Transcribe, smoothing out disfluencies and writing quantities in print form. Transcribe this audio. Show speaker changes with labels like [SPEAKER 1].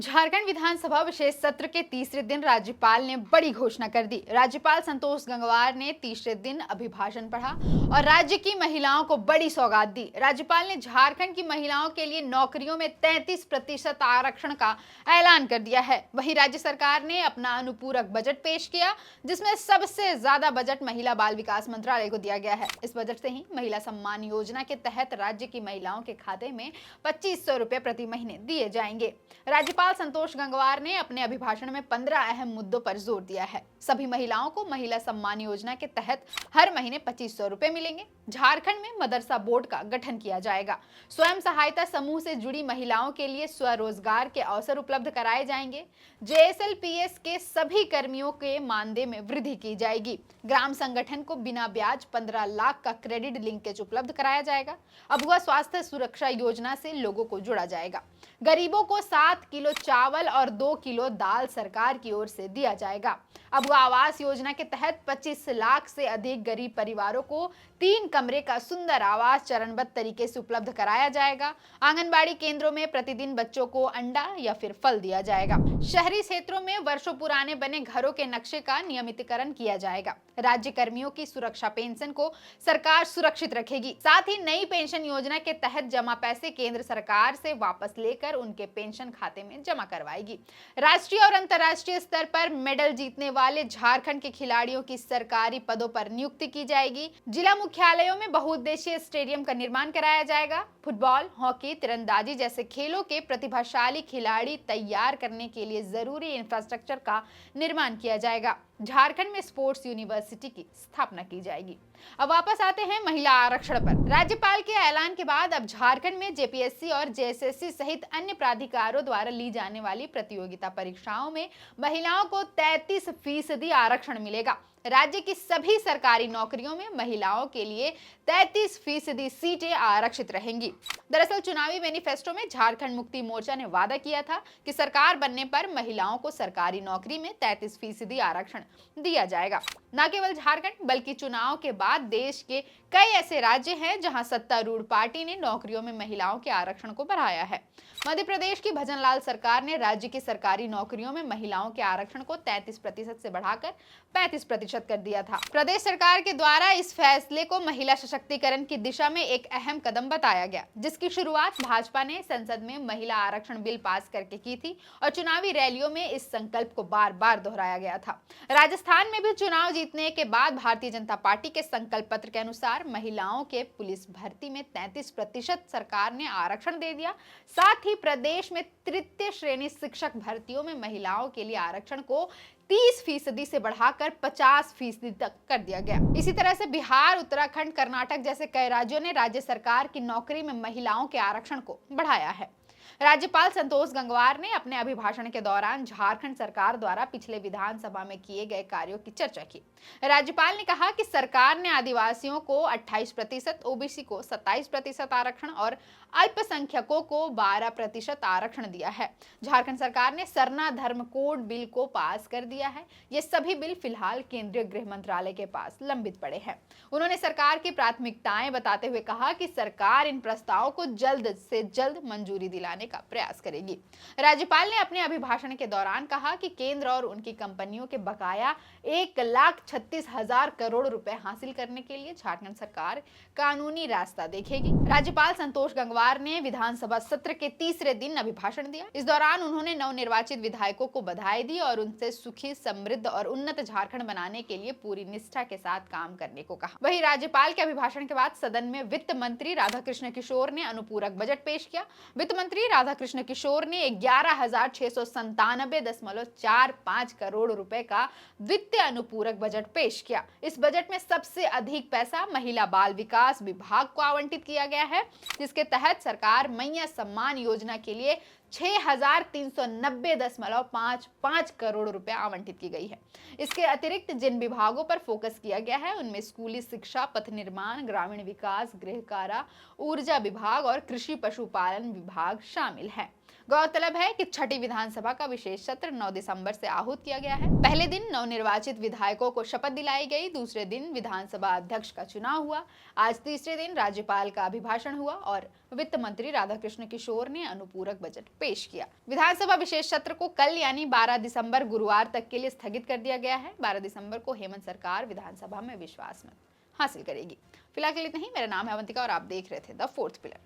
[SPEAKER 1] झारखंड विधानसभा विशेष सत्र के तीसरे दिन राज्यपाल ने बड़ी घोषणा कर दी। राज्यपाल संतोष गंगवार ने तीसरे दिन अभिभाषण पढ़ा और राज्य की महिलाओं को बड़ी सौगात दी। राज्यपाल ने झारखंड की महिलाओं के लिए नौकरियों में 33% आरक्षण का ऐलान कर दिया है। वहीं राज्य सरकार ने अपना अनुपूरक बजट पेश किया, जिसमें सबसे ज्यादा बजट महिला बाल विकास मंत्रालय को दिया गया है। इस बजट से ही महिला सम्मान योजना के तहत राज्य की महिलाओं के खाते में 2500 रुपए प्रति महीने दिए जाएंगे। राज्यपाल संतोष गंगवार ने अपने अभिभाषण में 15 अहम मुद्दों पर जोर दिया है। सभी महिलाओं को महिला सम्मान योजना के तहत हर महीने 2500 रुपए मिलेंगे। झारखंड में मदरसा बोर्ड का गठन किया जाएगा। स्वयं सहायता समूह से जुड़ी महिलाओं के लिए स्वरोजगार के अवसर उपलब्ध कराए जाएंगे। जेएसएलपीएस के सभी कर्मियों के मानदेय में वृद्धि की जाएगी। ग्राम संगठन को बिना ब्याज 15 लाख का क्रेडिट लिंकेज उपलब्ध कराया जाएगा। अबुआ स्वास्थ्य सुरक्षा योजना से लोगों को जोड़ा जाएगा। गरीबों को 7 किलो चावल और 2 किलो दाल सरकार की ओर से दिया जाएगा। अबुआ आवास योजना के तहत 25 लाख से अधिक गरीब परिवारों को 3 कमरे का सुंदर आवास चरणबद्ध तरीके से उपलब्ध कराया जाएगा। आंगनबाड़ी केंद्रों में प्रतिदिन बच्चों को अंडा या फिर फल दिया जाएगा। शहरी क्षेत्रों में वर्षों पुराने बने घरों के नक्शे का नियमितीकरण किया जाएगा। राज्य कर्मियों की सुरक्षा पेंशन को सरकार सुरक्षित रखेगी। साथ ही नई पेंशन योजना के तहत जमा पैसे केंद्र सरकार से वापस लेकर उनके पेंशन खाते में जमा करवाएगी। राष्ट्रीय और अंतर्राष्ट्रीय स्तर पर मेडल जीतने वाले झारखंड के खिलाड़ियों की सरकारी पदों पर नियुक्ति की जाएगी। जिला मुख्यालयों में बहुउद्देशीय स्टेडियम का निर्माण कराया जाएगा। फुटबॉल, हॉकी, तीरंदाजी जैसे खेलों के प्रतिभाशाली खिलाड़ी तैयार करने के लिए जरूरी इंफ्रास्ट्रक्चर का निर्माण किया जाएगा। झारखंड में स्पोर्ट्स यूनिवर्सिटी की स्थापना की जाएगी। अब वापस आते हैं महिला आरक्षण पर। राज्यपाल के ऐलान के बाद अब झारखंड में जेपीएससी और जेएसएससी सहित अन्य प्राधिकारों द्वारा ली जाने वाली प्रतियोगिता परीक्षाओं में महिलाओं को 33% आरक्षण मिलेगा। राज्य की सभी सरकारी नौकरियों में महिलाओं के लिए 33% सीटें आरक्षित रहेंगी। दरअसल चुनावी मैनिफेस्टो में झारखंड मुक्ति मोर्चा ने वादा किया था कि सरकार बनने पर महिलाओं को सरकारी नौकरी में 33% आरक्षण दिया जाएगा। न केवल झारखंड बल्कि चुनाव के बाद देश के कई ऐसे राज्य हैं जहां सत्तारूढ़ पार्टी ने नौकरियों में महिलाओं के आरक्षण को बढ़ाया है। मध्य प्रदेश की भजनलाल सरकार ने राज्य की सरकारी नौकरियों में महिलाओं के आरक्षण को 33% से बढ़ाकर 35% कर दिया था। प्रदेश सरकार के द्वारा इस फैसले को महिला सशक्तिकरण की दिशा में एक अहम कदम बताया गया, जिसकी शुरुआत भाजपा ने संसद में महिला आरक्षण बिल पास करके की थी और चुनावी रैलियों में इस संकल्प को बार बार दोहराया गया था। राजस्थान में भी चुनाव जीतने के बाद भारतीय जनता पार्टी के संकल्प पत्र के अनुसार महिलाओं के पुलिस भर्ती में 33% सरकार ने आरक्षण दे दिया। साथ ही प्रदेश में तृतीय श्रेणी शिक्षक भर्तियों में महिलाओं के लिए आरक्षण को 30% से बढ़ाकर 50% तक कर दिया गया। इसी तरह से बिहार, उत्तराखंड, कर्नाटक जैसे कई राज्यों ने राज्य सरकार की नौकरी में महिलाओं के आरक्षण को बढ़ाया है। राज्यपाल संतोष गंगवार ने अपने अभिभाषण के दौरान झारखंड सरकार द्वारा पिछले विधानसभा में किए गए कार्यों की चर्चा की। राज्यपाल ने कहा कि सरकार ने आदिवासियों को 28%, ओबीसी को 27% आरक्षण और अल्पसंख्यकों को 12% आरक्षण दिया है। झारखंड सरकार ने सरना धर्म कोड बिल को पास कर दिया है। ये सभी बिल फिलहाल केंद्रीय गृह मंत्रालय के पास लंबित पड़े हैं। उन्होंने सरकार की प्राथमिकताएं बताते हुए कहा कि सरकार इन प्रस्तावों को जल्द से जल्द मंजूरी दिलाने का प्रयास करेगी। राज्यपाल ने अपने अभिभाषण के दौरान कहा कि केंद्र और उनकी कंपनियों के बकाया 1,36,000 करोड़ रुपए हासिल करने के लिए झारखंड सरकार कानूनी रास्ता देखेगी। राज्यपाल संतोष गंगवार ने विधानसभा सत्र के तीसरे दिन अभिभाषण दिया। इस दौरान उन्होंने नवनिर्वाचित विधायकों को बधाई दी और उनसे सुखी, समृद्ध और उन्नत झारखंड बनाने के लिए पूरी निष्ठा के साथ काम करने को कहा। वहीं राज्यपाल के अभिभाषण के बाद सदन में वित्त मंत्री राधाकृष्ण किशोर ने अनुपूरक बजट पेश किया। वित्त मंत्री राधाकृष्ण किशोर ने 11,697.45 करोड़ रुपए का वित्तीय अनुपूरक बजट पेश किया। इस बजट में सबसे अधिक पैसा महिला बाल विकास विभाग को आवंटित किया गया है, जिसके तहत सरकार मैया सम्मान योजना के लिए 6,390.55 करोड़ रुपए आवंटित की गई है। इसके अतिरिक्त जिन विभागों पर फोकस किया गया है उनमें स्कूली शिक्षा, पथ निर्माण, ग्रामीण विकास, गृह कारा, ऊर्जा विभाग और कृषि पशुपालन विभाग शामिल है। गौरतलब है कि छठी विधानसभा का विशेष सत्र 9 दिसंबर से आहूत किया गया है। पहले दिन नवनिर्वाचित विधायकों को शपथ दिलाई गई, दूसरे दिन विधानसभा अध्यक्ष का चुनाव हुआ। आज तीसरे दिन राज्यपाल का अभिभाषण हुआ और वित्त मंत्री राधाकृष्ण किशोर ने अनुपूरक बजट पेश किया। विधानसभा विशेष सत्र को कल यानी 12 दिसंबर गुरुवार तक के लिए स्थगित कर दिया गया है। 12 दिसंबर को हेमंत सरकार विधानसभा में विश्वास मत हासिल करेगी। फिलहाल के लिए इतना ही। मेरा नाम है अवंतिका और आप देख रहे थे द फोर्थ पिलर।